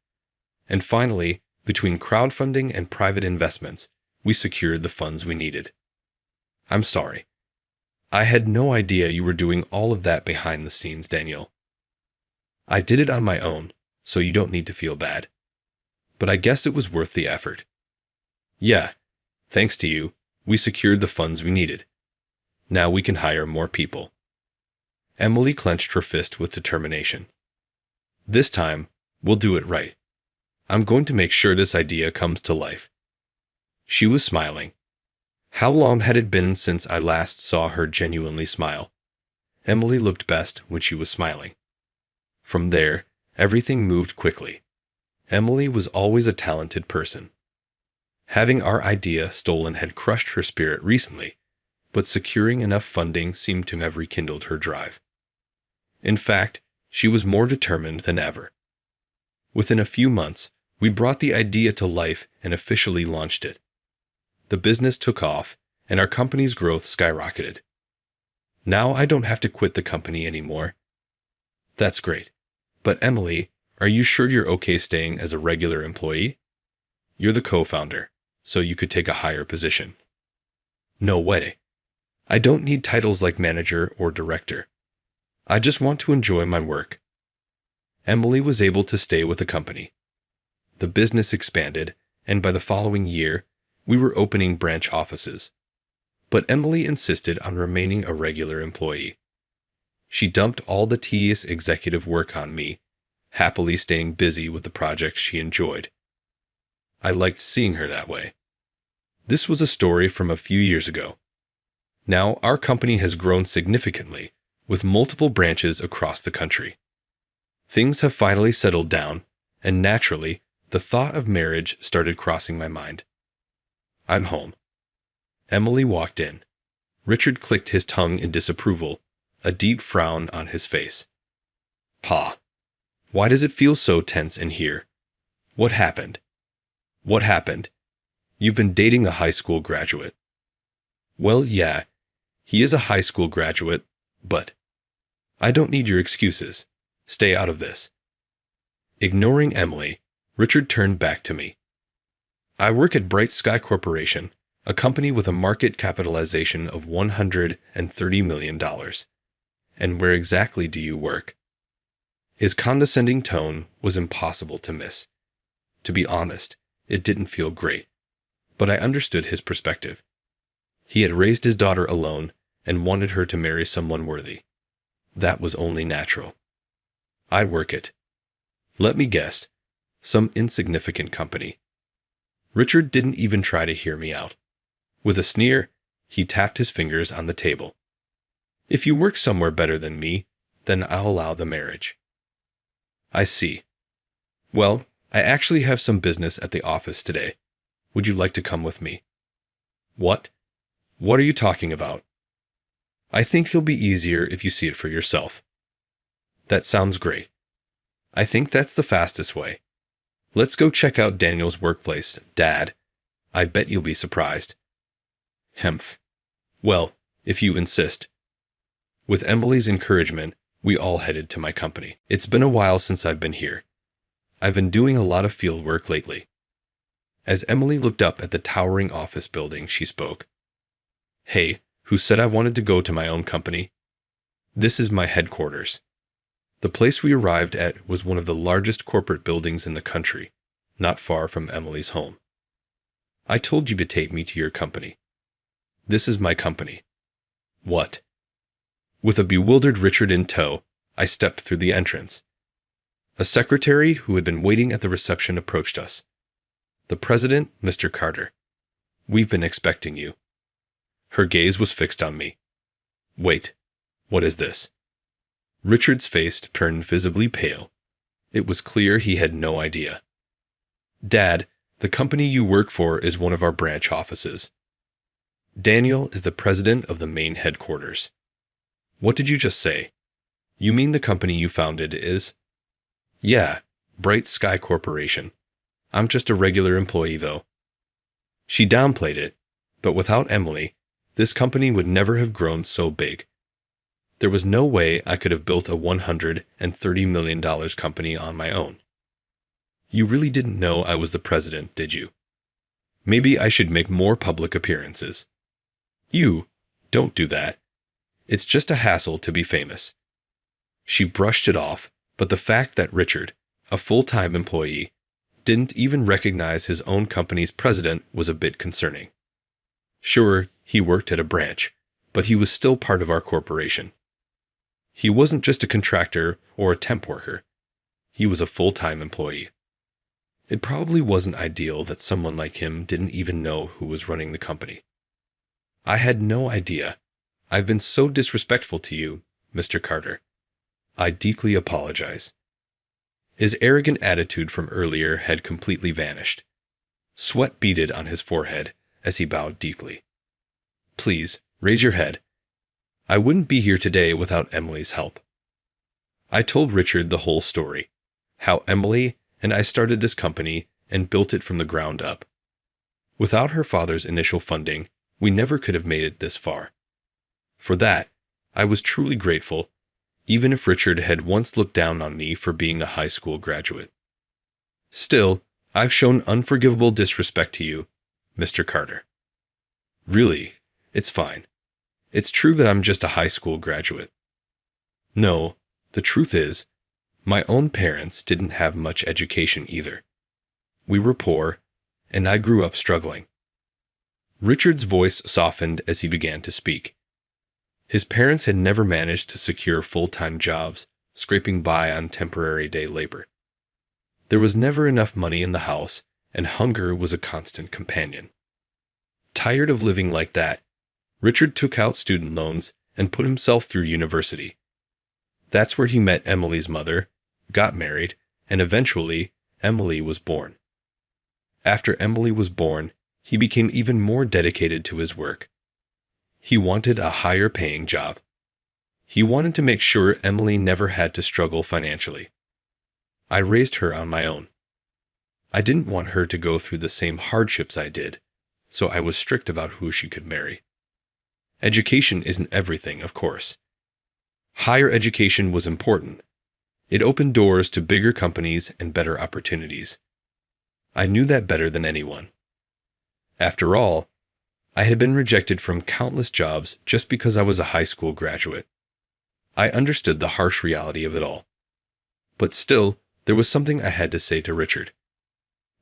And finally, between crowdfunding and private investments, we secured the funds we needed. "I'm sorry. I had no idea you were doing all of that behind the scenes, Daniel. I did it on my own, so you don't need to feel bad. But I guess it was worth the effort. Yeah, thanks to you, we secured the funds we needed. Now we can hire more people. Emily clenched her fist with determination. This time, we'll do it right. I'm going to make sure this idea comes to life. She was smiling. How long had it been since I last saw her genuinely smile? Emily looked best when she was smiling. From there, everything moved quickly. Emily was always a talented person. Having our idea stolen had crushed her spirit recently, but securing enough funding seemed to have rekindled her drive. In fact, she was more determined than ever. Within a few months, we brought the idea to life and officially launched it. The business took off, and our company's growth skyrocketed. Now I don't have to quit the company anymore. That's great. But Emily, are you sure you're okay staying as a regular employee? You're the co-founder, so you could take a higher position. No way. I don't need titles like manager or director. I just want to enjoy my work. Emily was able to stay with the company. The business expanded, and by the following year, we were opening branch offices. But Emily insisted on remaining a regular employee. She dumped all the tedious executive work on me, happily staying busy with the projects she enjoyed. I liked seeing her that way. This was a story from a few years ago. Now our company has grown significantly, with multiple branches across the country. Things have finally settled down, and naturally, the thought of marriage started crossing my mind. I'm home. Emily walked in. Richard clicked his tongue in disapproval, a deep frown on his face. Pa, why does it feel so tense in here? What happened? What happened? You've been dating a high school graduate. Well, yeah, he is a high school graduate, but I don't need your excuses. Stay out of this. Ignoring Emily, Richard turned back to me. I work at Bright Sky Corporation, a company with a market capitalization of $130 million. And where exactly do you work? His condescending tone was impossible to miss. To be honest, it didn't feel great, but I understood his perspective. He had raised his daughter alone and wanted her to marry someone worthy. That was only natural. I work at, let me guess, some insignificant company. Richard didn't even try to hear me out. With a sneer, he tapped his fingers on the table. If you work somewhere better than me, then I'll allow the marriage. I see. Well, I actually have some business at the office today. Would you like to come with me? What? What are you talking about? I think it'll be easier if you see it for yourself. That sounds great. I think that's the fastest way. Let's go check out Daniel's workplace, Dad. I bet you'll be surprised. Hemph. Well, if you insist. With Emily's encouragement, we all headed to my company. It's been a while since I've been here. I've been doing a lot of field work lately. As Emily looked up at the towering office building, she spoke. Hey, who said I wanted to go to my own company? This is my headquarters. The place we arrived at was one of the largest corporate buildings in the country, not far from Emily's home. I told you to take me to your company. This is my company. What? With a bewildered Richard in tow, I stepped through the entrance. A secretary who had been waiting at the reception approached us. The president, Mr. Carter. We've been expecting you. Her gaze was fixed on me. Wait, what is this? Richard's face turned visibly pale. It was clear he had no idea. Dad, the company you work for is one of our branch offices. Daniel is the president of the main headquarters. What did you just say? You mean the company you founded is? Yeah, Bright Sky Corporation. I'm just a regular employee, though. She downplayed it, but without Emily, this company would never have grown so big. There was no way I could have built a $130 million company on my own. You really didn't know I was the president, did you? Maybe I should make more public appearances. You, don't do that. It's just a hassle to be famous. She brushed it off, but the fact that Richard, a full-time employee, didn't even recognize his own company's president was a bit concerning. Sure, he worked at a branch, but he was still part of our corporation. He wasn't just a contractor or a temp worker. He was a full-time employee. It probably wasn't ideal that someone like him didn't even know who was running the company. I had no idea. I've been so disrespectful to you, Mr. Carter. I deeply apologize. His arrogant attitude from earlier had completely vanished. Sweat beaded on his forehead as he bowed deeply. Please, raise your head. I wouldn't be here today without Emily's help. I told Richard the whole story, how Emily and I started this company and built it from the ground up. Without her father's initial funding, we never could have made it this far. For that, I was truly grateful, even if Richard had once looked down on me for being a high school graduate. Still, I've shown unforgivable disrespect to you, Mr. Carter. Really, it's fine. It's true that I'm just a high school graduate. No, the truth is, my own parents didn't have much education either. We were poor, and I grew up struggling. Richard's voice softened as he began to speak. His parents had never managed to secure full-time jobs, scraping by on temporary day labor. There was never enough money in the house, and hunger was a constant companion. Tired of living like that, Richard took out student loans and put himself through university. That's where he met Emily's mother, got married, and eventually, Emily was born. After Emily was born, he became even more dedicated to his work. He wanted a higher-paying job. He wanted to make sure Emily never had to struggle financially. I raised her on my own. I didn't want her to go through the same hardships I did, so I was strict about who she could marry. Education isn't everything, of course. Higher education was important. It opened doors to bigger companies and better opportunities. I knew that better than anyone. After all, I had been rejected from countless jobs just because I was a high school graduate. I understood the harsh reality of it all. But still, there was something I had to say to Richard.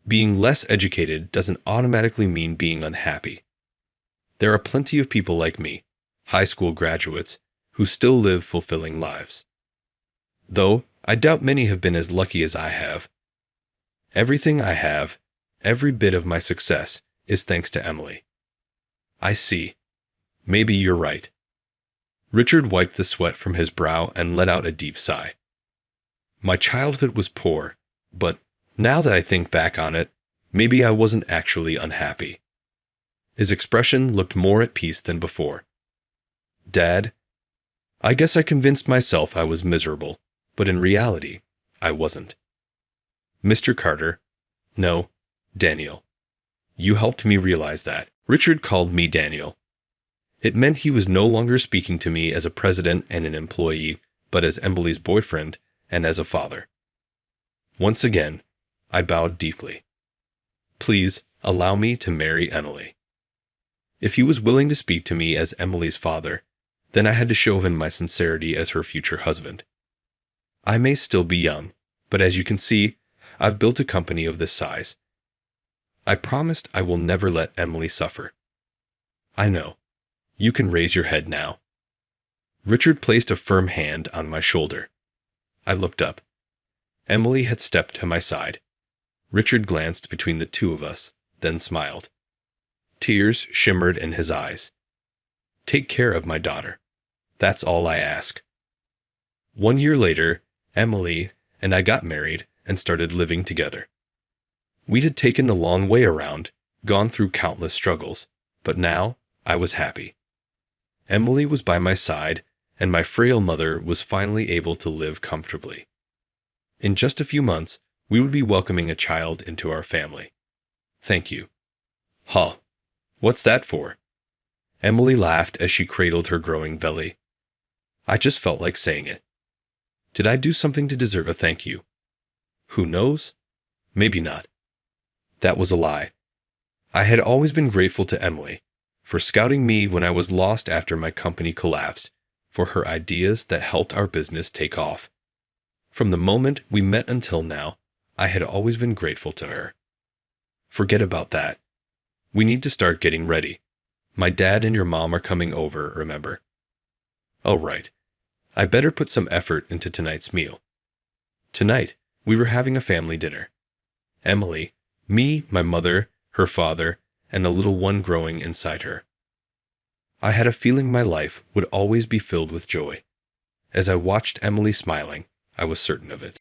Being less educated doesn't automatically mean being unhappy. There are plenty of people like me, high school graduates, who still live fulfilling lives. Though, I doubt many have been as lucky as I have. Everything I have, every bit of my success, is thanks to Emily. I see. Maybe you're right. Richard wiped the sweat from his brow and let out a deep sigh. My childhood was poor, but now that I think back on it, maybe I wasn't actually unhappy. His expression looked more at peace than before. Dad, I guess I convinced myself I was miserable, but in reality, I wasn't. Mr. Carter, no, Daniel. You helped me realize that. Richard called me Daniel. It meant he was no longer speaking to me as a president and an employee, but as Emily's boyfriend and as a father. Once again, I bowed deeply. Please allow me to marry Emily. If he was willing to speak to me as Emily's father, then I had to show him my sincerity as her future husband. I may still be young, but as you can see, I've built a company of this size. I promised I will never let Emily suffer. I know. You can raise your head now. Richard placed a firm hand on my shoulder. I looked up. Emily had stepped to my side. Richard glanced between the two of us, then smiled. Tears shimmered in his eyes. Take care of my daughter. That's all I ask. 1 year later, Emily and I got married and started living together. We had taken the long way around, gone through countless struggles, but now I was happy. Emily was by my side, and my frail mother was finally able to live comfortably. In just a few months, we would be welcoming a child into our family. Thank you. Huh. What's that for? Emily laughed as she cradled her growing belly. I just felt like saying it. Did I do something to deserve a thank you? Who knows? Maybe not. That was a lie. I had always been grateful to Emily for scouting me when I was lost after my company collapsed, for her ideas that helped our business take off. From the moment we met until now, I had always been grateful to her. Forget about that. We need to start getting ready. My dad and your mom are coming over, remember? Oh, right. I better put some effort into tonight's meal. Tonight, we were having a family dinner. Emily, me, my mother, her father, and the little one growing inside her. I had a feeling my life would always be filled with joy. As I watched Emily smiling, I was certain of it.